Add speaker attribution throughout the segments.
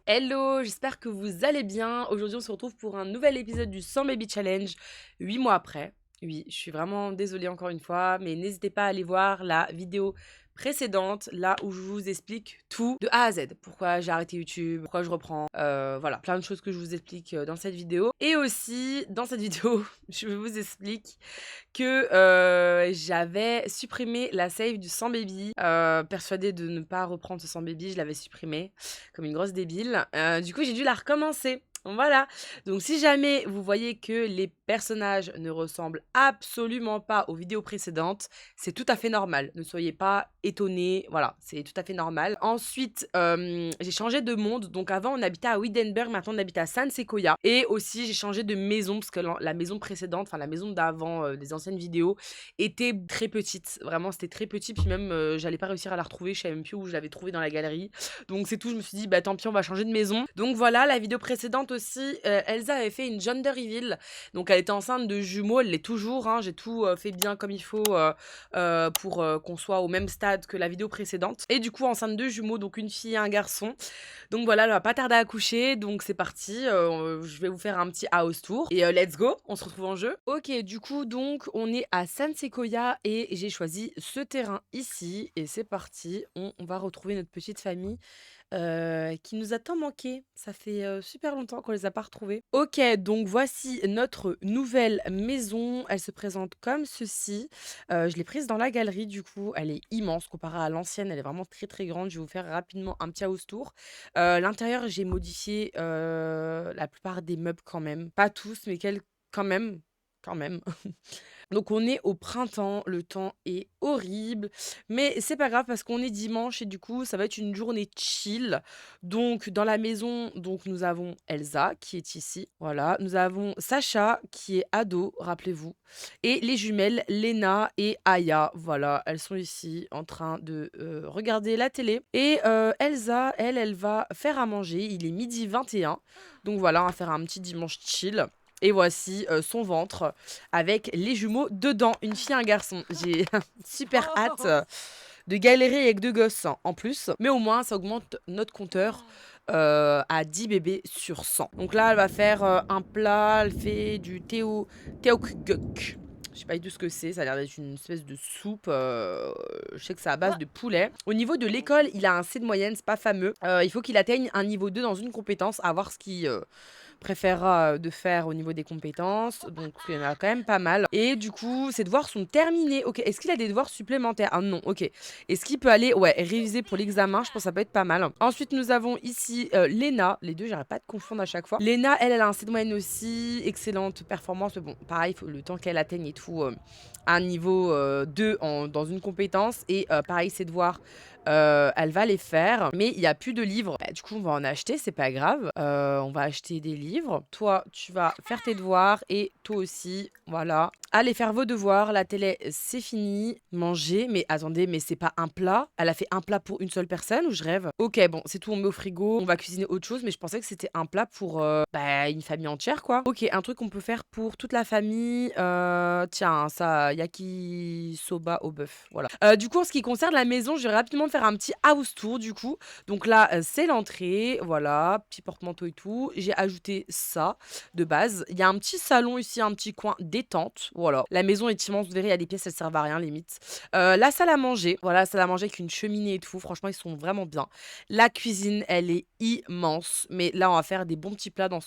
Speaker 1: Hello, j'espère que vous allez bien. Aujourd'hui, on se retrouve pour un nouvel épisode du 100 Baby Challenge, 8 mois après. Oui, je suis vraiment désolée encore une fois, mais n'hésitez pas à aller voir la vidéo précédente, là où je vous explique tout de A à Z. Pourquoi j'ai arrêté YouTube, pourquoi je reprends, voilà, plein de choses que je vous explique dans cette vidéo. Et aussi, dans cette vidéo, je vous explique que j'avais supprimé la save du 100 baby, persuadée de ne pas reprendre ce 100 baby, je l'avais supprimé comme une grosse débile. Du coup, j'ai dû la recommencer. Voilà. Donc, si jamais vous voyez que les personnages ne ressemblent absolument pas aux vidéos précédentes, c'est tout à fait normal. Ne soyez pas étonnés. Voilà, c'est tout à fait normal. Ensuite, j'ai changé de monde. Donc, avant, on habitait à Wittenberg. Maintenant, on habite à San Sequoia. Et aussi, j'ai changé de maison parce que la maison précédente, enfin, la maison d'avant des anciennes vidéos, était très petite. Vraiment, c'était très petit. Puis même, j'allais pas réussir à la retrouver. Je savais même plus où je l'avais trouvée dans la galerie. Donc c'est tout, je me suis dit, bah tant pis, on va changer de maison. Donc voilà, la vidéo précédente aussi, Elsa avait fait une gender reveal. Donc elle était enceinte de jumeaux, elle l'est toujours, hein, j'ai tout fait bien comme il faut pour qu'on soit au même stade que la vidéo précédente. Et du coup, enceinte de jumeaux, donc une fille et un garçon. Donc voilà, elle va pas tarder à accoucher, donc c'est parti. Je vais vous faire un petit house tour. Et let's go, on se retrouve en jeu. Ok, du coup, donc on est à San Sequoia et j'ai choisi ce terrain ici. Et c'est parti, on va retrouver notre petite famille qui nous a tant manqué. Ça fait super longtemps qu'on les a pas retrouvés. Ok, donc voici notre nouvelle maison. Elle se présente comme ceci. Je l'ai prise dans la galerie, du coup. Elle est immense comparée à l'ancienne. Elle est vraiment très très grande. Je vais vous faire rapidement un petit house tour. L'intérieur, j'ai modifié la plupart des meubles quand même. Pas tous, mais quand même. Quand même. Donc on est au printemps, le temps est horrible, mais c'est pas grave parce qu'on est dimanche et du coup ça va être une journée chill. Donc dans la maison, donc nous avons Elsa qui est ici, voilà. Nous avons Sacha qui est ado, rappelez-vous, et les jumelles Lena et Aya, voilà, elles sont ici en train de regarder la télé. Et Elsa, elle va faire à manger. Il est 12h21, donc voilà, on va faire un petit dimanche chill. Et voici son ventre avec les jumeaux dedans, une fille et un garçon. J'ai super hâte de galérer avec deux gosses en plus, mais au moins ça augmente notre compteur à 10 bébés sur 100. Donc là, elle va faire un plat, elle fait du teokguk. Je sais pas du tout ce que c'est, ça a l'air d'être une espèce de soupe. Je sais que c'est à base de poulet. Au niveau de l'école, il a un C de moyenne, c'est pas fameux. Il faut qu'il atteigne un niveau 2 dans une compétence, à voir ce qui préférera de faire au niveau des compétences. Donc, il y en a quand même pas mal. Et du coup, ces devoirs sont terminés. Ok, est-ce qu'il a des devoirs supplémentaires? Ah non, ok. Est-ce qu'il peut aller, ouais, réviser pour l'examen? Je pense que ça peut être pas mal. Ensuite, nous avons ici Léna. Les deux, j'arrête pas de confondre à chaque fois. Léna, elle a un C de moyenne aussi. Excellente performance. Mais bon, pareil, faut le temps qu'elle atteigne et tout. Un niveau 2 dans une compétence. Et pareil, ses devoirs, elle va les faire, mais il n'y a plus de livres. Bah, du coup, on va en acheter, c'est pas grave. On va acheter des livres. Toi, tu vas faire tes devoirs et toi aussi, voilà. Allez faire vos devoirs. La télé, c'est fini. Manger, mais attendez, mais c'est pas un plat. Elle a fait un plat pour une seule personne ou je rêve? Ok, bon, c'est tout, on met au frigo. On va cuisiner autre chose, mais je pensais que c'était un plat pour bah, une famille entière, quoi. Ok, un truc qu'on peut faire pour toute la famille. Tiens, ça, yakisoba au bœuf. Voilà. Du coup, en ce qui concerne la maison, je vais rapidement faire un petit house tour, du coup. Donc là, c'est l'entrée. Voilà, petit porte-manteau et tout. J'ai ajouté ça de base. Il y a un petit salon ici, un petit coin détente. Voilà. La maison est immense. Vous verrez, il y a des pièces, elles servent à rien, limite. La salle à manger. Voilà, la salle à manger avec une cheminée et tout. Franchement, ils sont vraiment bien. La cuisine, elle est immense. Mais là, on va faire des bons petits plats dans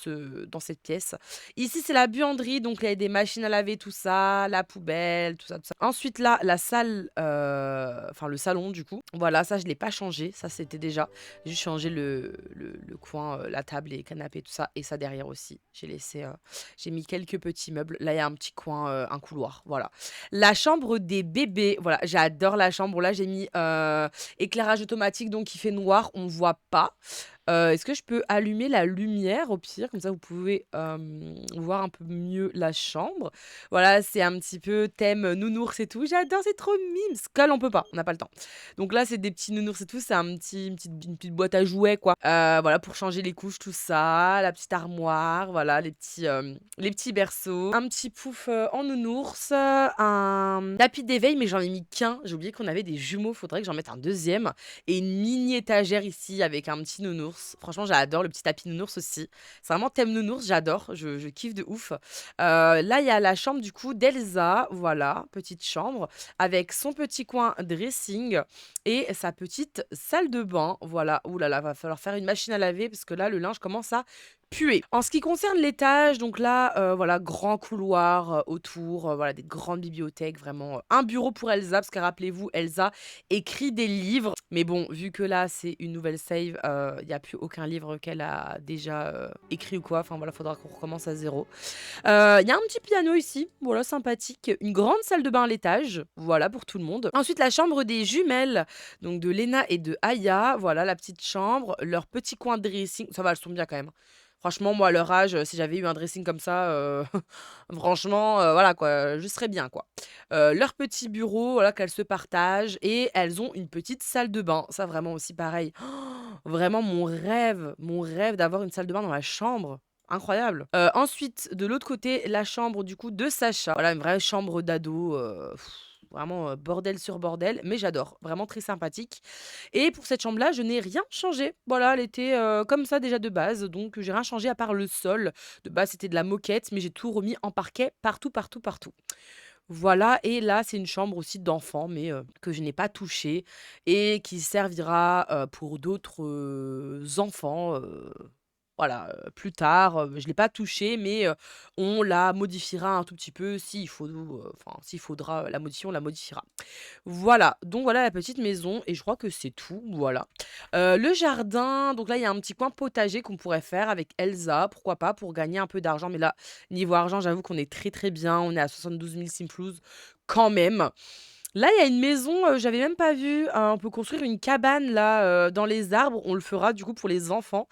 Speaker 1: cette pièce. Ici, c'est la buanderie. Donc, il y a des machines à laver, tout ça. La poubelle, tout ça, tout ça. Ensuite, là, la salle, enfin, le salon, du coup. Voilà, ça, je ne l'ai pas changé. Ça, c'était déjà. J'ai juste changé le coin, la table et les canapés, tout ça. Et ça derrière aussi. J'ai mis quelques petits meubles. Là, il y a un petit coin, un couloir. Voilà. La chambre des bébés. Voilà, j'adore la chambre. Là, j'ai mis éclairage automatique, donc il fait noir. On ne voit pas. Est-ce que je peux allumer la lumière au pire? Comme ça, vous pouvez voir un peu mieux la chambre. Voilà, c'est un petit peu thème nounours et tout. J'adore, c'est trop mime. Skull, on peut pas, on n'a pas le temps. Donc là, c'est des petits nounours et tout. C'est une petite boîte à jouets, quoi. Voilà, pour changer les couches, tout ça. La petite armoire, voilà, les petits berceaux. Un petit pouf en nounours. Un tapis d'éveil, mais j'en ai mis qu'un. J'ai oublié qu'on avait des jumeaux. Faudrait que j'en mette un deuxième. Et une mini étagère ici avec un petit nounours. nounours. Franchement, j'adore le petit tapis nounours aussi. C'est vraiment thème nounours, j'adore. Je kiffe de ouf. Là, il y a la chambre du coup d'Elsa. Voilà, petite chambre avec son petit coin dressing et sa petite salle de bain. Voilà. Ouh là là, va falloir faire une machine à laver parce que là, le linge commence à puer. En ce qui concerne l'étage, donc là, voilà, grand couloir autour, voilà, des grandes bibliothèques, vraiment un bureau pour Elsa, parce que rappelez-vous, Elsa écrit des livres. Mais bon, vu que là, c'est une nouvelle save, il n'y a plus aucun livre qu'elle a déjà écrit ou quoi. Enfin voilà, faudra qu'on recommence à zéro. Il y a un petit piano ici, voilà, sympathique. Une grande salle de bain à l'étage, voilà, pour tout le monde. Ensuite, la chambre des jumelles, donc de Lena et de Aya. Voilà, la petite chambre, leur petit coin de dressing. Ça va, elles sont bien quand même. Franchement, moi, à leur âge, si j'avais eu un dressing comme ça, franchement, voilà quoi, je serais bien quoi. Leur petit bureau, voilà, qu'elles se partagent et elles ont une petite salle de bain. Ça, vraiment aussi pareil. Vraiment mon rêve d'avoir une salle de bain dans ma chambre. Incroyable. Ensuite, de l'autre côté, la chambre du coup de Sacha. Voilà, une vraie chambre d'ado, vraiment, bordel sur bordel, mais j'adore. Vraiment très sympathique. Et pour cette chambre-là, je n'ai rien changé. Voilà, elle était, comme ça déjà de base, donc j'ai rien changé à part le sol. De base, c'était de la moquette, mais j'ai tout remis en parquet partout, partout, partout. Voilà et là, c'est une chambre aussi d'enfant, mais que je n'ai pas touchée et qui servira, pour d'autres, enfants, voilà, plus tard, je l'ai pas touchée, mais on la modifiera un tout petit peu s'il faut, enfin, s'il faudra la modifier, on la modifiera. Voilà, donc voilà la petite maison et je crois que c'est tout, voilà. Le jardin, donc là, il y a un petit coin potager qu'on pourrait faire avec Elsa, pourquoi pas, pour gagner un peu d'argent. Mais là, niveau argent, j'avoue qu'on est très, très bien. On est à 72 000 Simflouz quand même. Là, il y a une maison, j'avais même pas vu, on peut construire une cabane là, dans les arbres. On le fera du coup pour les enfants.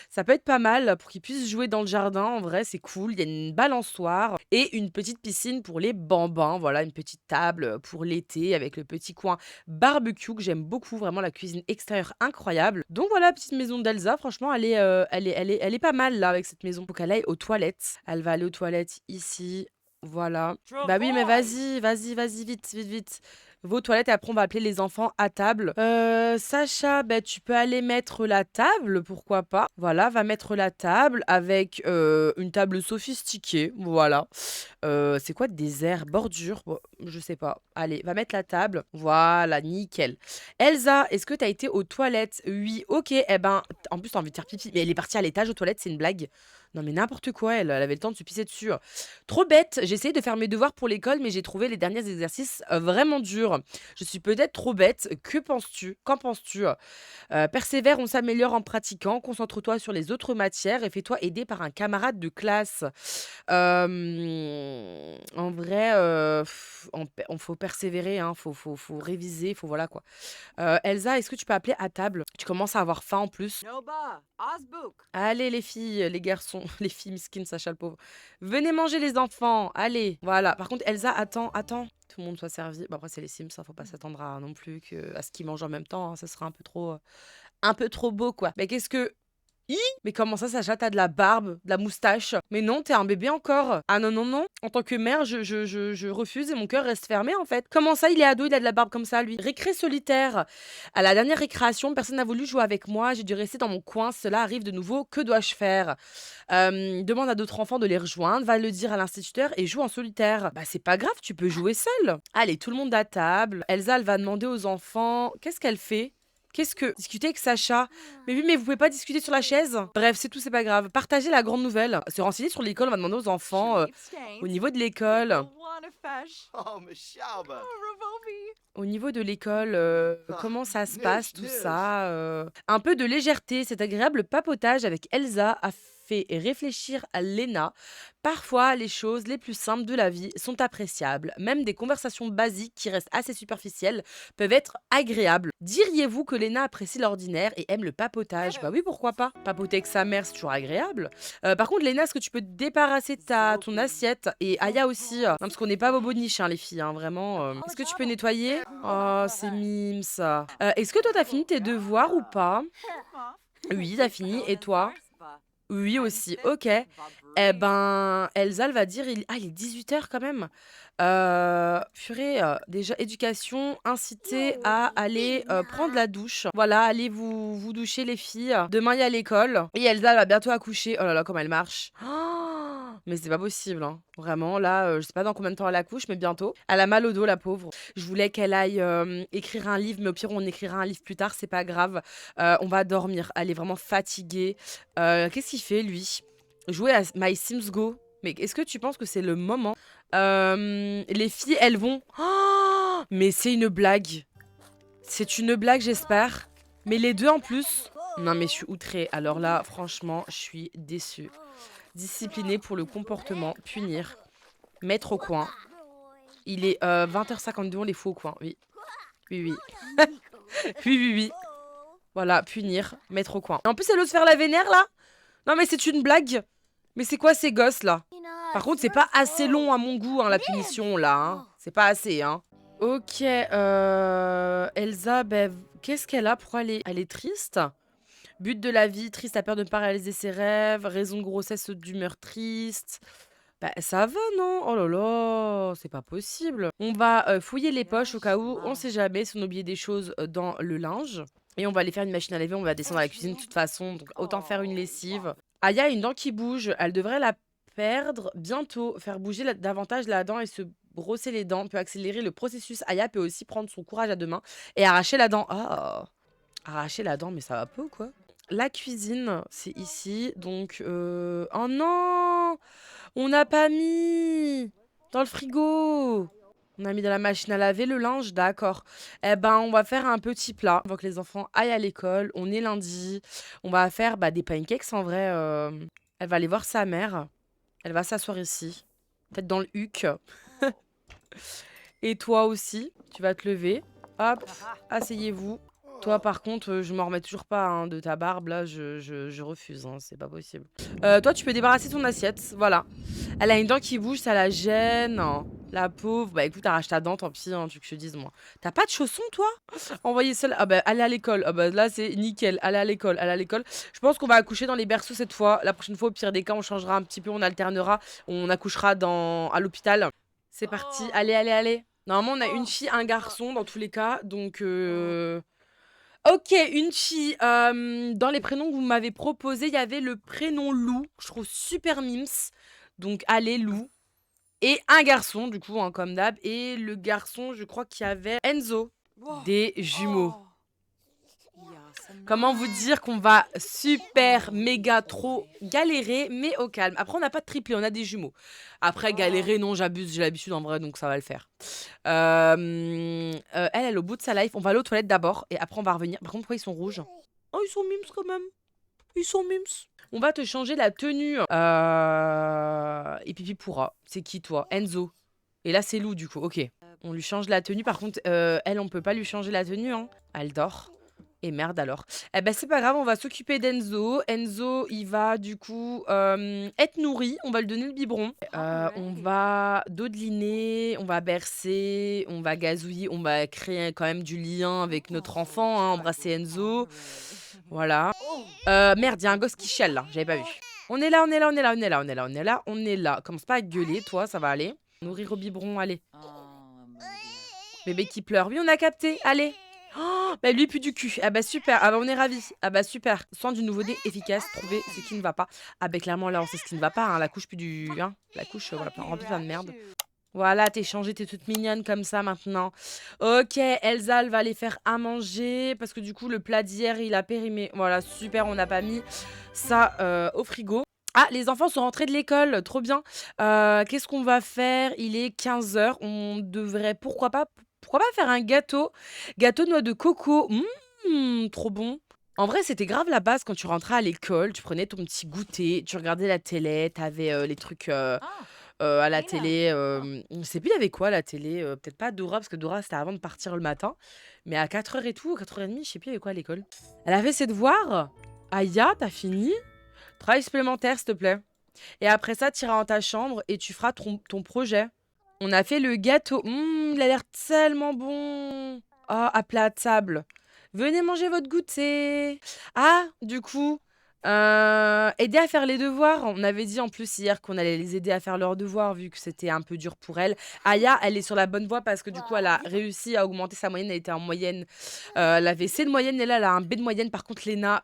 Speaker 1: Ça peut être pas mal pour qu'ils puissent jouer dans le jardin. En vrai, c'est cool. Il y a une balançoire et une petite piscine pour les bambins. Voilà, une petite table, pour l'été avec le petit coin barbecue que j'aime beaucoup. Vraiment la cuisine extérieure incroyable. Donc voilà, la petite maison d'Elsa. Franchement, elle est pas mal là avec cette maison. Faut qu'elle aille aux toilettes. Elle va aller aux toilettes ici. Voilà. Bah oui, mais vas-y, vas-y, vas-y, vite, vite, vite. Va aux toilettes et après on va appeler les enfants à table. Sacha, bah, tu peux aller mettre la table, pourquoi pas. Voilà, va mettre la table avec une table sophistiquée. Voilà. C'est quoi des airs bordure? Bon, je sais pas. Allez, va mettre la table. Voilà, nickel. Elsa, est-ce que t'as été aux toilettes? Oui, ok. Eh ben, en plus, t'as envie de faire pipi. Mais elle est partie à l'étage aux toilettes, c'est une blague. Non, mais n'importe quoi, elle avait le temps de se pisser dessus. Trop bête, j'ai essayé de faire mes devoirs pour l'école, mais j'ai trouvé les derniers exercices vraiment durs. Je suis peut-être trop bête. Que penses-tu? Qu'en penses-tu? Persévère, on s'améliore en pratiquant. Concentre-toi sur les autres matières et fais-toi aider par un camarade de classe. En vrai, on faut persévérer, hein, faut réviser, faut voilà quoi. Elsa, est-ce que tu peux appeler à table? Tu commences à avoir faim en plus.
Speaker 2: Noba, Osbook.
Speaker 1: Allez les filles, les garçons, les filles miskin, Sacha le pauvre. Venez manger les enfants, allez. Voilà. Par contre, Elsa, attends, attends. Tout le monde soit servi. Bon après c'est les Sims, hein, faut pas s'attendre à non plus à ce qu'ils mangent en même temps, hein, ça sera un peu trop beau quoi. Mais qu'est-ce que Hi! Mais comment ça, Sacha, t'as de la barbe, de la moustache? Mais non, t'es un bébé encore. Ah non, non, non. En tant que mère, je refuse et mon cœur reste fermé, en fait. Comment ça, il est ado, il a de la barbe comme ça, lui? Récré solitaire. À la dernière récréation, personne n'a voulu jouer avec moi. J'ai dû rester dans mon coin. Cela arrive de nouveau. Que dois-je faire? Demande à d'autres enfants de les rejoindre. Va le dire à l'instituteur et joue en solitaire. Bah, c'est pas grave, tu peux jouer seul. Allez, tout le monde à table. Elsa, elle va demander aux enfants. Qu'est-ce qu'elle fait? Qu'est-ce que discuter avec Sacha? Mais oui, mais vous pouvez pas discuter sur la chaise? Bref, c'est tout, c'est pas grave. Partagez la grande nouvelle. Se renseigner sur l'école, on va demander aux enfants au niveau de l'école.
Speaker 2: Oh, Mashaba. Oh, Revolvi.
Speaker 1: Au niveau de l'école, comment ça se passe tout ça? Un peu de légèreté, cet agréable papotage avec Elsa a fait réfléchir à Lena. Parfois, les choses les plus simples de la vie sont appréciables. Même des conversations basiques qui restent assez superficielles peuvent être agréables. Diriez-vous que Lena apprécie l'ordinaire et aime le papotage? Bah oui, pourquoi pas? Papoter avec sa mère, c'est toujours agréable. Par contre, Lena, est-ce que tu peux te débarrasser de ton assiette? Et Aya aussi. Non, parce qu'on n'est pas boboniche, hein, les filles, hein, vraiment. Est-ce que tu peux nettoyer? Oh, c'est mime ça. Est-ce que toi, t'as fini tes devoirs ou pas? Oui, t'as fini. Et toi? Oui aussi, OK. Eh ben, Elsa, elle va dire il est 18 h quand même. Purée, déjà éducation, inciter à aller, prendre la douche. Voilà, allez vous doucher les filles. Demain, il y a l'école et Elsa, elle va bientôt accoucher. Oh là là, comme elle marche. Mais c'est pas possible, hein. Vraiment là, je sais pas dans combien de temps elle accouche, mais bientôt. Elle a mal au dos, la pauvre. Je voulais qu'elle aille, écrire un livre, mais au pire, on écrira un livre plus tard, c'est pas grave. On va dormir. Elle est vraiment fatiguée. Qu'est-ce qu'il fait lui? Jouer à My Sims Go. Mais est-ce que tu penses que c'est le moment? Les filles, elles vont. Oh, mais c'est une blague. C'est une blague, j'espère. Mais les deux en plus. Non, mais je suis outrée. Alors là, franchement, je suis déçue. Discipliner pour le comportement, punir, mettre au coin. Il est 20 h 52, on les fout au coin. Oui, oui, oui. Oui, oui, oui. Voilà, punir, mettre au coin. En plus, elle ose faire la vénère là? Non, mais c'est une blague. Mais c'est quoi ces gosses là? Par contre, c'est pas assez long à mon goût, hein, la punition là. Hein. C'est pas assez, hein. Ok, Elsa, ben, qu'est-ce qu'elle a? Pourquoi elle est triste? But de la vie, triste, a peur de ne pas réaliser ses rêves. Raison de grossesse, d'humeur triste. Bah, ça va, non? Oh là là, c'est pas possible. On va fouiller les poches au cas où, on sait jamais si on a oublié des choses dans le linge. Et on va aller faire une machine à laver, on va descendre à la cuisine de toute façon, donc autant faire une lessive. Aya a une dent qui bouge, elle devrait la perdre bientôt. Faire bouger davantage la dent et se brosser les dents peut accélérer le processus. Aya peut aussi prendre son courage à deux mains et arracher la dent. Oh, arracher la dent, mais ça va pas ou quoi? La cuisine, c'est ici, donc... Oh non! On n'a pas mis dans le frigo. On a mis dans la machine à laver le linge, d'accord. Eh ben, on va faire un petit plat avant que les enfants aillent à l'école. On est lundi. On va faire des pancakes en vrai. Elle va aller voir sa mère. Elle va s'asseoir ici. Peut-être dans le huc. Et toi aussi, tu vas te lever. Hop, asseyez-vous. Toi, par contre, je m'en remets toujours pas hein, de ta barbe. Là, je refuse. Hein, c'est pas possible. Toi, tu peux débarrasser ton assiette. Voilà. Elle a une dent qui bouge, ça la gêne. Hein. La pauvre. Bah écoute, arrache ta dent, tant pis, hein, tu veux que je te dise, moi. T'as pas de chaussons, toi? Envoyez seule. Ah bah, aller à l'école. Ah bah là, c'est nickel. Aller à l'école, aller à l'école. Je pense qu'on va accoucher dans les berceaux cette fois. La prochaine fois, au pire des cas, on changera un petit peu, on alternera. On accouchera à l'hôpital. C'est parti. Allez, allez, allez. Normalement, on a une fille, un garçon, dans tous les cas. Donc, Ok, une fille. Dans les prénoms que vous m'avez proposés, il y avait le prénom Lou. Je trouve super mims. Donc, allez, Lou. Et un garçon, du coup, hein, comme d'hab. Et le garçon, je crois qu'il y avait Enzo. Des jumeaux. Comment vous dire qu'on va super, méga, trop galérer, mais au calme. Après, on n'a pas de triplé, on a des jumeaux. Après, galérer, non, j'abuse, j'ai l'habitude en vrai, donc ça va le faire. Elle est au bout de sa life. On va aller aux toilettes d'abord, et après, on va revenir. Par contre, pourquoi ils sont rouges? Oh, ils sont mimes quand même. Ils sont mimes. On va te changer la tenue. Et Pipi pourra. C'est qui, toi? Enzo. Et là, c'est Lou, du coup. Ok. On lui change la tenue. Par contre, elle, on peut pas lui changer la tenue. Hein. Elle dort. Et merde alors. Eh ben c'est pas grave, on va s'occuper d'Enzo. Enzo, il va du coup être nourri. On va lui donner le biberon. On va dodeliner, on va bercer, on va gazouiller, on va créer quand même du lien avec notre enfant. Hein, embrasser Enzo. Voilà. Merde, il y a un gosse qui chiale là, j'avais pas vu. On est là, on est là, on est là, on est là, on est là, on est là, on est là. Commence pas à gueuler, toi, ça va aller. Nourrir au biberon, allez. Bébé qui pleure. Oui, on a capté, allez. Oh, bah lui, plus du cul. Ah bah super. Ah bah on est ravis. Ah bah super. Soin du nouveau-né efficace. Trouver ce qui ne va pas. Ah bah clairement, là, on sait ce qui ne va pas. Hein. La couche plus du... Hein. La couche, voilà, remplie plein de merde. Voilà, t'es changée, t'es toute mignonne comme ça maintenant. Ok, Elsa, elle va aller faire à manger. Parce que du coup, le plat d'hier, il a périmé. Voilà, super, on n'a pas mis ça au frigo. Ah, les enfants sont rentrés de l'école, trop bien. Qu'est-ce qu'on va faire? Il est 15 h. On devrait, pourquoi pas faire un gâteau? Gâteau noix de coco. Trop bon. En vrai, c'était grave la base quand tu rentrais à l'école. Tu prenais ton petit goûter, tu regardais la télé, t'avais les trucs à la télé. Je sais plus, il y avait quoi à la télé. Peut-être pas Dora, parce que Dora, c'était avant de partir le matin. Mais à 4 h et tout, 4 h 30, je sais plus, il y avait quoi à l'école. Elle avait ses devoirs. Aya, t'as fini? Travail supplémentaire, s'il te plaît. Et après ça, tu iras dans ta chambre et tu feras ton projet. On a fait le gâteau. Il a l'air tellement bon. Ah, à plat à table. Venez manger votre goûter. Ah, du coup, Aider à faire les devoirs. On avait dit en plus hier qu'on allait les aider à faire leurs devoirs vu que c'était un peu dur pour elle. Aya, elle est sur la bonne voie parce que du coup, elle a réussi à augmenter sa moyenne. Elle était en moyenne, elle avait C de moyenne et là, elle a un B de moyenne. Par contre, Léna,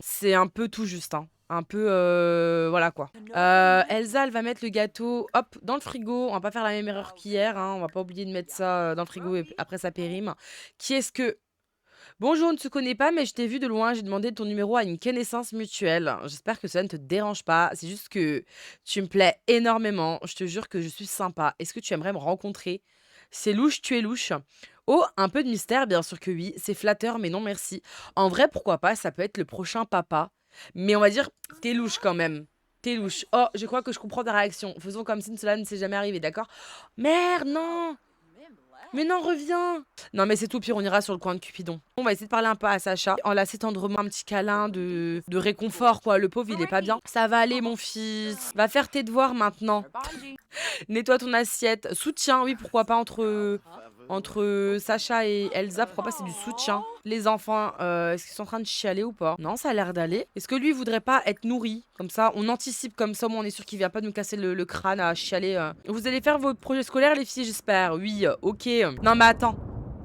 Speaker 1: c'est un peu tout juste, hein. Un peu, voilà quoi. Elsa, elle va mettre le gâteau, hop, dans le frigo. On va pas faire la même erreur qu'hier, hein. On va pas oublier de mettre ça dans le frigo et après ça périme. Qui est-ce que Bonjour, on ne se connaît pas, mais je t'ai vu de loin. J'ai demandé ton numéro à une connaissance mutuelle. J'espère que ça ne te dérange pas. C'est juste que tu me plais énormément. Je te jure que je suis sympa. Est-ce que tu aimerais me rencontrer? C'est louche, tu es louche. Oh, un peu de mystère, bien sûr que oui. C'est flatteur, mais non merci. En vrai, pourquoi pas? Ça peut être le prochain papa. Mais on va dire, t'es louche quand même. T'es louche. Oh, je crois que je comprends ta réaction. Faisons comme si cela ne s'est jamais arrivé, d'accord? Merde, non! Mais non, reviens! Non, mais c'est tout, pire, on ira sur le coin de Cupidon. On va essayer de parler un peu à Sacha, en la tendrement un petit câlin de réconfort, quoi. Le pauvre, il est pas bien. Ça va aller, mon fils. Va faire tes devoirs maintenant. Nettoie ton assiette. Soutien, oui, pourquoi pas entre Sacha et Elsa, pourquoi pas c'est du soutien. Les enfants, est-ce qu'ils sont en train de chialer ou pas? Non, ça a l'air d'aller. Est-ce que lui voudrait pas être nourri? Comme ça, on anticipe comme ça, au moins on est sûr qu'il vient pas nous casser le crâne à chialer. Vous allez faire vos projets scolaires, les filles, j'espère. Oui, ok. Non, mais attends.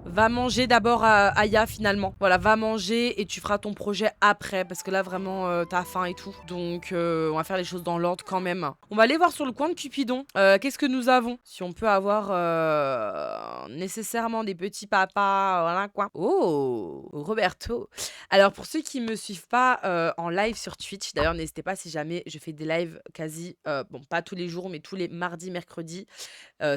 Speaker 1: Va manger d'abord Aya finalement. Voilà, va manger et tu feras ton projet après parce que là vraiment t'as faim et tout. Donc on va faire les choses dans l'ordre quand même. On va aller voir sur le coin de Cupidon. Qu'est-ce que nous avons? Si on peut avoir nécessairement des petits papas, voilà quoi. Oh, Roberto. Alors pour ceux qui me suivent pas en live sur Twitch, d'ailleurs n'hésitez pas si jamais je fais des lives quasi, bon pas tous les jours mais tous les mardis, mercredis,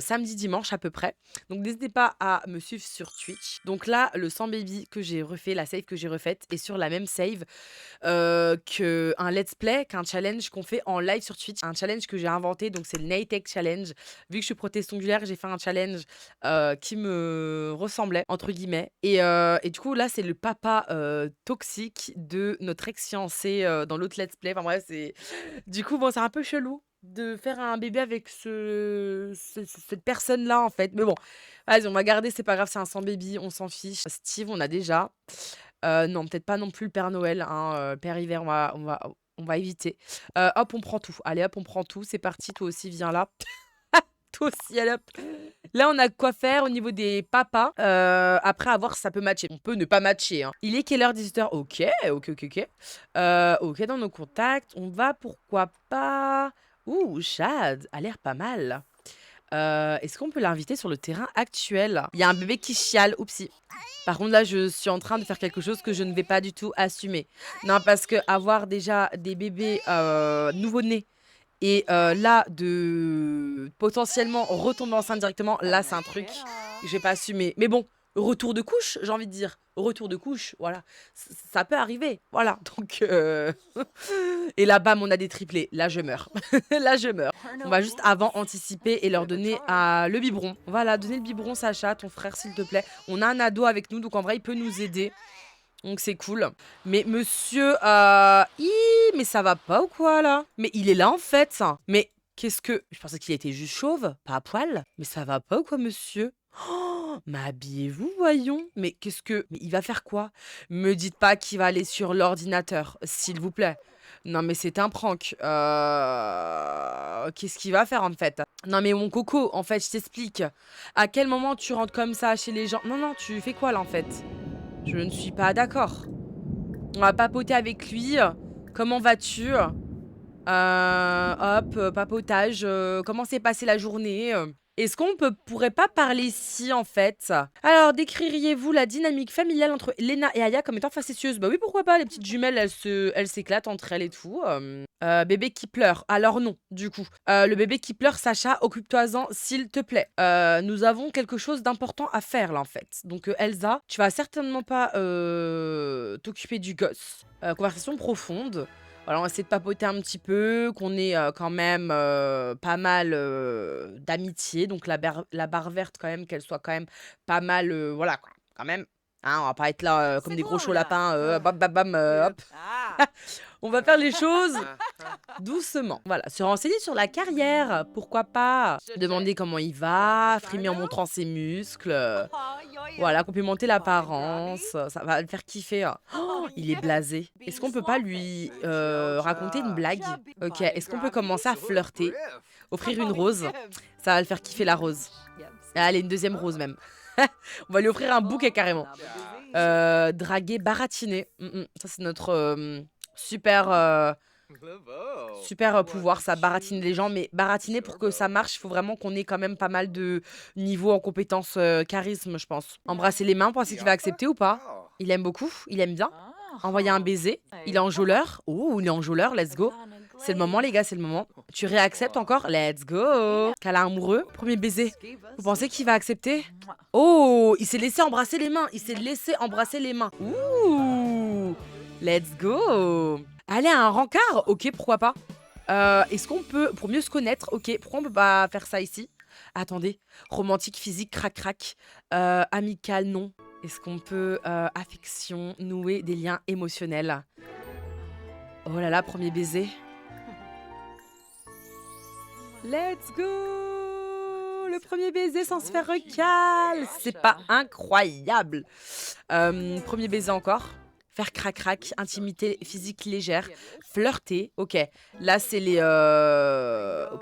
Speaker 1: samedi, dimanche à peu près. Donc n'hésitez pas à me suivre sur Twitch. Donc là, le 100 baby que j'ai refait, la save que j'ai refaite, est sur la même save qu'un let's play, qu'un challenge qu'on fait en live sur Twitch. Un challenge que j'ai inventé, donc c'est le Naytech Challenge. Vu que je suis prothèse ongulaire, j'ai fait un challenge qui me ressemblait, entre guillemets. Et du coup, là, c'est le papa toxique de notre ex-fiancé dans l'autre let's play. Enfin bref, c'est... Du coup, bon, c'est un peu chelou de faire un bébé avec cette personne-là, en fait. Mais bon, vas-y, on va garder, c'est pas grave, c'est un sans baby, on s'en fiche. Steve, on a déjà. Non, peut-être pas non plus le Père Noël, hein, Père Hiver, on va éviter. Hop, on prend tout. Allez, hop, on prend tout. C'est parti, toi aussi, viens là. Toi aussi, allez hop. Là, on a quoi faire au niveau des papas. Après, à voir si ça peut matcher. On peut ne pas matcher, hein. Il est quelle heure? 18h. Ok, ok, ok, ok. Ok, dans nos contacts, on va pourquoi pas... Ouh, Chad, a l'air pas mal. Est-ce qu'on peut l'inviter sur le terrain actuel? Il y a un bébé qui chiale, oupsie. Par contre, là, je suis en train de faire quelque chose que je ne vais pas du tout assumer. Non, parce que avoir déjà des bébés nouveau-nés et là, de potentiellement retomber enceinte directement, là, c'est un truc que je vais pas assumer. Mais bon, retour de couche, j'ai envie de dire. Retour de couche, voilà. Ça peut arriver, voilà. Donc, et là, bam, on a des triplés. Là, je meurs. Là, je meurs. On va juste avant anticiper et leur donner le biberon. Voilà, donner le biberon, Sacha, ton frère, s'il te plaît. On a un ado avec nous, donc en vrai, il peut nous aider. Donc c'est cool. Mais monsieur, mais ça va pas ou quoi là? Mais il est là en fait. Mais qu'est-ce que... Je pensais qu'il était juste chauve, pas à poil. Mais ça va pas ou quoi monsieur? Oh, mais habillez-vous, voyons. Mais qu'est-ce que... Mais il va faire quoi? Me dites pas qu'il va aller sur l'ordinateur, s'il vous plaît. Non mais c'est un prank. Qu'est-ce qu'il va faire en fait? Non mais mon coco, en fait, je t'explique. À quel moment tu rentres comme ça chez les gens? Non, non, tu fais quoi là en fait? Je ne suis pas d'accord. On va papoter avec lui. Comment vas-tu? Hop, papotage. Comment s'est passée la journée? Est-ce qu'on pourrait pas parler ici, en fait? Alors, décririez-vous la dynamique familiale entre Lena et Aya comme étant facétieuse? Bah oui, pourquoi pas? Les petites jumelles, elles s'éclatent entre elles et tout. Bébé qui pleure. Alors non, du coup. Le bébé qui pleure, Sacha, occupe-toi-en, s'il te plaît. Nous avons quelque chose d'important à faire, là, en fait. Donc, Elsa, tu vas certainement pas t'occuper du gosse. Conversation profonde. Voilà, on va essayer de papoter un petit peu, qu'on ait quand même pas mal d'amitié. Donc la barre verte, quand même, qu'elle soit quand même pas mal, voilà, quoi, quand même. Hein, on va pas être là comme des gros chauds lapins, bam, bam, bam, hop. On va faire les choses doucement. Voilà, se renseigner sur la carrière, pourquoi pas. Demander comment il va, frimer en montrant ses muscles. Voilà, complimenter l'apparence, ça va le faire kiffer. Oh, Il est blasé. Est-ce qu'on peut pas lui raconter une blague? Ok, est-ce qu'on peut commencer à flirter? Offrir une rose? Ça va le faire kiffer la rose. Allez, une deuxième rose même. On va lui offrir un bouquet carrément. Draguer, baratiner. Ça, c'est notre super pouvoir, ça, baratiner les gens. Mais baratiner, pour que ça marche, il faut vraiment qu'on ait quand même pas mal de niveaux en compétences charisme, je pense. Embrasser les mains, pensez qu'il va accepter ou pas? Il aime beaucoup, il aime bien. Envoyer un baiser. Il est enjôleur. Oh, il est enjôleur, let's go. C'est le moment, les gars, c'est le moment. Tu réacceptes encore? Let's go. Câlin amoureux. Premier baiser. Vous pensez qu'il va accepter? Oh, il s'est laissé embrasser les mains. Il s'est laissé embrasser les mains. Ouh. Let's go. Allez, un rencard? Ok, pourquoi pas. Est-ce qu'on peut, pour mieux se connaître, ok, pourquoi on peut pas faire ça ici? Attendez. Romantique, physique, crac-crac. Amical, non. Est-ce qu'on peut, affection, nouer des liens émotionnels? Oh là là, premier baiser. Let's go! Le premier baiser sans se faire recal! C'est pas incroyable! Premier baiser encore. Faire crac-crac, intimité physique légère, flirter, ok. Là, c'est les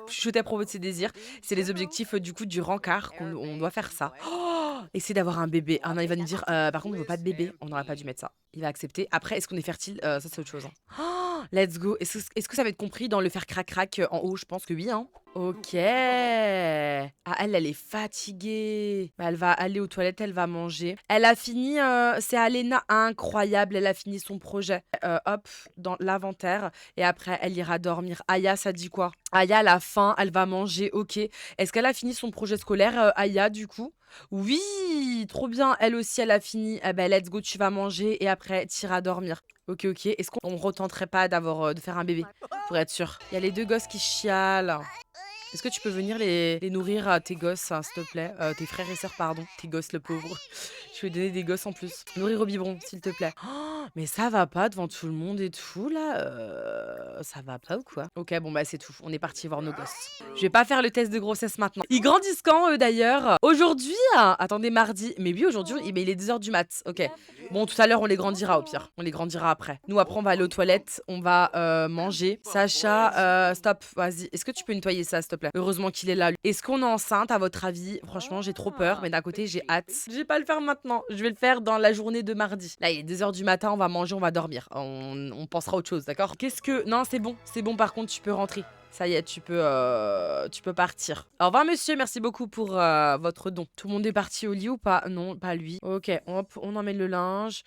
Speaker 1: chuchoter à propos de ses désirs. C'est les objectifs du coup du rencard on doit faire ça. Oh, essayer d'avoir un bébé. Ah non, il va nous dire par contre, on veut pas de bébé. On n'aurait pas dû mettre ça. Il va accepter. Après, est-ce qu'on est fertile? Ça, c'est autre chose. Hein. Oh, let's go. Est-ce que ça va être compris dans le faire crac-crac en haut? Je pense que oui. Hein. Ok. Ah, elle est fatiguée. Bah, elle va aller aux toilettes, elle va manger. Elle a fini, c'est Alena, incroyable. Elle a fini son projet. Hop, dans l'inventaire. Et après, elle ira dormir. Aya, ça dit quoi? Aya, elle a faim, elle va manger. Ok. Est-ce qu'elle a fini son projet scolaire, Aya, du coup? Oui, trop bien. Elle aussi, elle a fini. Eh ben, let's go, tu vas manger. Et après, tu iras dormir. Ok, ok. Est-ce qu'on retenterait pas de faire un bébé? Pour être sûr. Il y a les deux gosses qui chialent. Est-ce que tu peux venir les nourrir à tes gosses, hein, s'il te plaît? Tes frères et sœurs, pardon. Tes gosses, le pauvre. Je vais donner des gosses en plus. Nourrir au biberon, s'il te plaît. Oh, mais ça va pas devant tout le monde et tout, là? Ça va pas ou quoi? Ok, bon, bah, c'est tout. On est parti voir nos gosses. Je vais pas faire le test de grossesse maintenant. Ils grandissent quand, eux, d'ailleurs? Aujourd'hui? Attendez, mardi. Mais oui, aujourd'hui, il est 2h du mat. Ok. Bon, tout à l'heure, on les grandira au pire. On les grandira après. Nous, après, on va aller aux toilettes. On va manger. Sacha, stop, vas-y. Est-ce que tu peux nettoyer ça, s'il te plaît? Heureusement qu'il est là. Est-ce qu'on est enceinte, à votre avis? Franchement, j'ai trop peur, mais d'un côté, j'ai hâte. Je vais pas le faire maintenant. Je vais le faire dans la journée de mardi. Là, il est 2h du matin, on va manger, on va dormir. On pensera à autre chose, d'accord? Qu'est-ce que... Non, c'est bon. C'est bon, par contre, tu peux rentrer. Ça y est, tu peux partir. Au revoir, monsieur. Merci beaucoup pour votre don. Tout le monde est parti au lit ou pas? Non, pas lui. Ok, hop, on emmène le linge.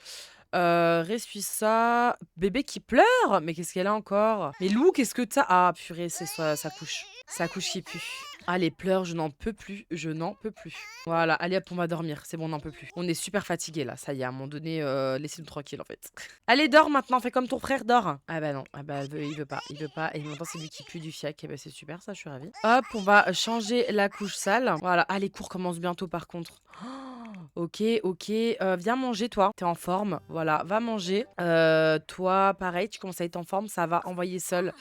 Speaker 1: Ressuie ça. Bébé qui pleure? Mais qu'est-ce qu'elle a encore? Mais Lou, qu'est-ce que t'as? Ah, purée, c'est sa couche. Sa couche qui pue. Allez, pleure, je n'en peux plus. Je n'en peux plus. Voilà, allez hop, on va dormir. C'est bon, on n'en peut plus. On est super fatigués là. Ça y est, à un moment donné, laissez-nous tranquille en fait. Allez, dors maintenant. Fais comme ton frère, dors. Ah bah non. Ah bah il veut pas. Il veut pas. Et maintenant, c'est lui qui pue du fiac. Et bah c'est super, ça, je suis ravie. Hop, on va changer la couche sale. Voilà. Ah, les cours commencent bientôt par contre. Ok, ok. Viens manger, toi. T'es en forme. Voilà, va manger. Toi, pareil, tu commences à être en forme. Ça va, envoyer seul.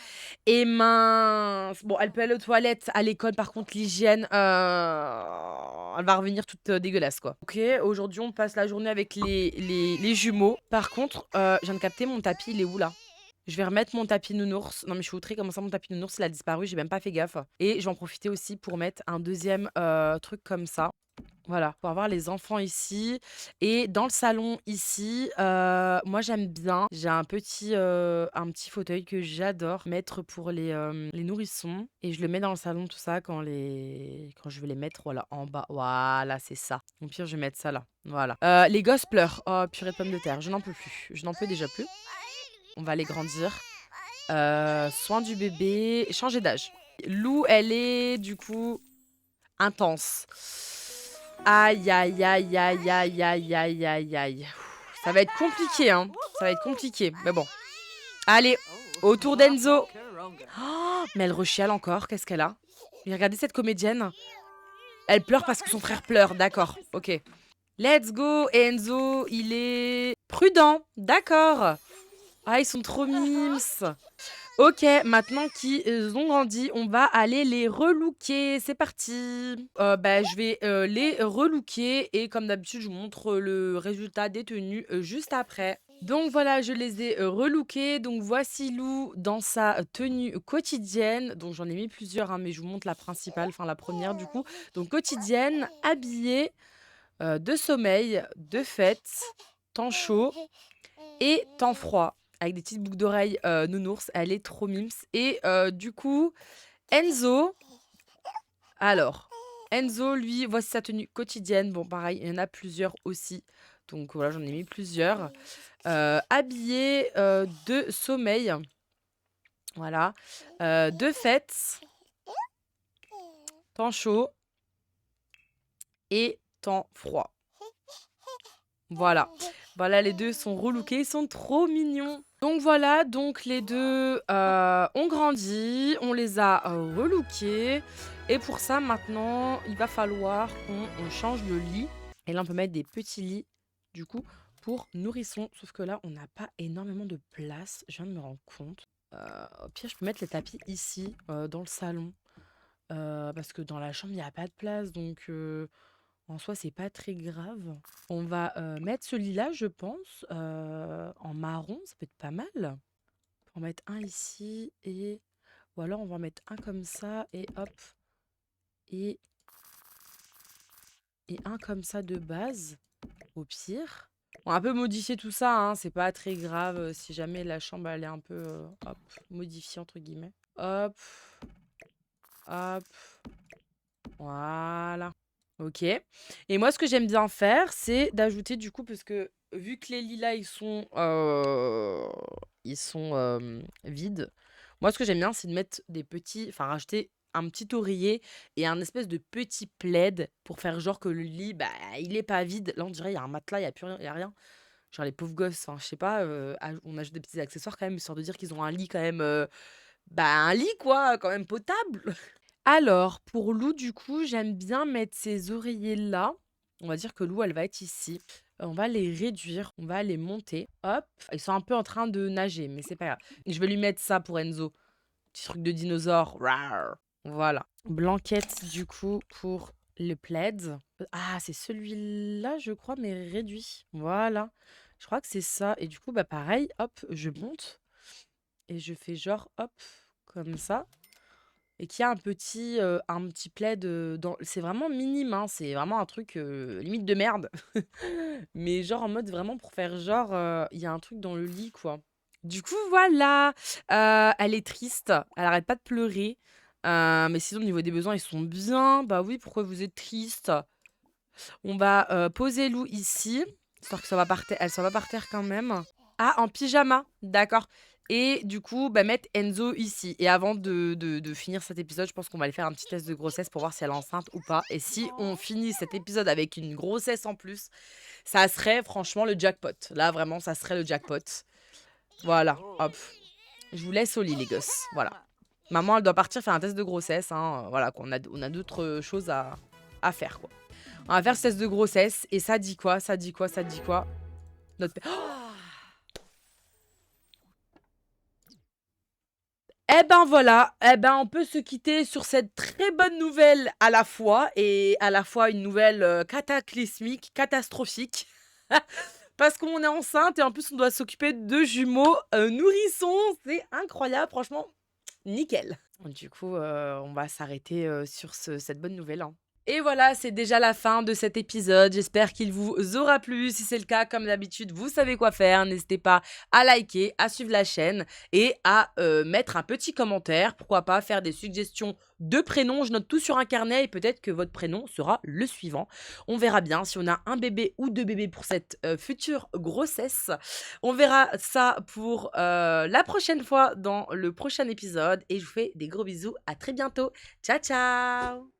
Speaker 1: Et mince. Bon, elle peut aller aux toilettes. À l'école, par contre, l'hygiène, elle va revenir toute dégueulasse, quoi. Ok, aujourd'hui, on passe la journée avec les jumeaux. Par contre, je viens de capter mon tapis. Il est où, là? Je vais remettre mon tapis nounours. Non, mais je suis outrée. Comment ça, mon tapis nounours, il a disparu? J'ai même pas fait gaffe. Et je vais en profiter aussi pour mettre un deuxième truc comme ça. Voilà, pour avoir les enfants ici. Et dans le salon ici, moi j'aime bien. J'ai un petit fauteuil que j'adore mettre pour les nourrissons. Et je le mets dans le salon, tout ça, quand je veux les mettre, voilà, en bas. Voilà, c'est ça. Au pire, je vais mettre ça là. Voilà. Les gosses pleurent. Oh, purée de pommes de terre. Je n'en peux plus. Je n'en peux déjà plus. On va les grandir. Soin du bébé. Changer d'âge. Lou, elle est du coup intense. Aïe, aïe, aïe, aïe, aïe, aïe, aïe, aïe, aïe. Ça va être compliqué, hein. Ça va être compliqué. Mais bon. Allez, autour d'Enzo. Oh, mais elle rechiale encore. Qu'est-ce qu'elle a? Mais regardez cette comédienne. Elle pleure parce que son frère pleure. D'accord, ok. Let's go. Enzo, il est prudent. D'accord. Ah, ils sont trop mimes. Ok, maintenant qu'ils ont grandi, on va aller les relooker. C'est parti. Je vais les relooker et comme d'habitude, je vous montre le résultat des tenues juste après. Donc voilà, je les ai relookés. Donc voici Lou dans sa tenue quotidienne. Donc j'en ai mis plusieurs, hein, mais je vous montre la principale, enfin la première du coup. Donc quotidienne, habillée, de sommeil, de fête, temps chaud et temps froid. Avec des petites boucles d'oreilles nounours. Elle est trop mimes. Et du coup, Enzo, alors, Enzo, lui, voici sa tenue quotidienne. Bon, pareil, il y en a plusieurs aussi. Donc voilà, j'en ai mis plusieurs. Habillé de sommeil, voilà. De fête, temps chaud et temps froid. Voilà. Voilà, les deux sont relookés, ils sont trop mignons. Donc voilà, donc les deux ont grandi, on les a relookés. Et pour ça, maintenant, il va falloir qu'on change le lit. Et là, on peut mettre des petits lits, du coup, pour nourrissons. Sauf que là, on n'a pas énormément de place, je viens de me rendre compte. Au pire, je peux mettre les tapis ici, dans le salon. Parce que dans la chambre, il n'y a pas de place, donc en soi, c'est pas très grave. On va mettre ce lit-là, je pense, en marron, ça peut être pas mal. On va en mettre un ici, et ou alors on va en mettre un comme ça, et hop, et, et un comme ça de base, au pire. On va un peu modifier tout ça, hein, c'est pas très grave si jamais la chambre elle est un peu hop, modifiée entre guillemets. Hop, hop, voilà. Ok. Et moi, ce que j'aime bien faire, c'est d'ajouter du coup, parce que vu que les lilas, ils sont vides, moi, ce que j'aime bien, c'est de mettre des petits, enfin, rajouter un petit oreiller et un espèce de petit plaid pour faire genre que le lit, bah, il est pas vide. Là, on dirait, il y a un matelas, il y a plus rien, il y a rien. Genre les pauvres gosses, enfin, je sais pas, on ajoute des petits accessoires quand même, histoire de dire qu'ils ont un lit quand même, bah, un lit quoi, quand même potable. Alors, pour Lou, du coup, j'aime bien mettre ces oreillers-là. On va dire que Lou, elle va être ici. On va les réduire, on va les monter. Hop, ils sont un peu en train de nager, mais c'est pas grave. Je vais lui mettre ça pour Enzo. Petit truc de dinosaure. Rar. Voilà. Blanquette, du coup, pour le plaid. Ah, c'est celui-là, je crois, mais réduit. Voilà. Je crois que c'est ça. Et du coup, bah pareil, hop, je monte. Et je fais genre, hop, comme ça. Et qu'il y a un petit plaid, dans c'est vraiment minime, hein, c'est vraiment un truc, limite de merde. Mais genre en mode vraiment pour faire genre, il y a un truc dans le lit, quoi. Du coup, voilà, elle est triste, elle arrête pas de pleurer, mais sinon au niveau des besoins, ils sont bien. Bah oui, pourquoi vous êtes triste? On va, poser Lou ici, histoire que ça va par terre elle soit pas par terre quand même. Ah, en pyjama, d'accord. Et du coup, bah, mettre Enzo ici. Et avant de finir cet épisode, je pense qu'on va aller faire un petit test de grossesse pour voir si elle est enceinte ou pas. Et si on finit cet épisode avec une grossesse en plus, ça serait franchement le jackpot. Là, vraiment, ça serait le jackpot. Voilà, hop. Je vous laisse au lit, les gosses. Voilà. Maman, elle doit partir faire un test de grossesse, hein. Voilà, quoi. On a d'autres choses à faire, quoi. On va faire ce test de grossesse. Et ça dit quoi? Ça dit quoi? Ça dit quoi? Notre... Eh ben voilà, eh ben on peut se quitter sur cette très bonne nouvelle à la fois, et à la fois une nouvelle cataclysmique, catastrophique, parce qu'on est enceinte et en plus on doit s'occuper de jumeaux nourrissons, c'est incroyable, franchement, nickel. Du coup, on va s'arrêter sur cette bonne nouvelle, hein. Et voilà, c'est déjà la fin de cet épisode. J'espère qu'il vous aura plu. Si c'est le cas, comme d'habitude, vous savez quoi faire. N'hésitez pas à liker, à suivre la chaîne et à mettre un petit commentaire. Pourquoi pas faire des suggestions de prénoms. Je note tout sur un carnet et peut-être que votre prénom sera le suivant. On verra bien si on a un bébé ou deux bébés pour cette future grossesse. On verra ça pour la prochaine fois dans le prochain épisode. Et je vous fais des gros bisous. À très bientôt. Ciao, ciao!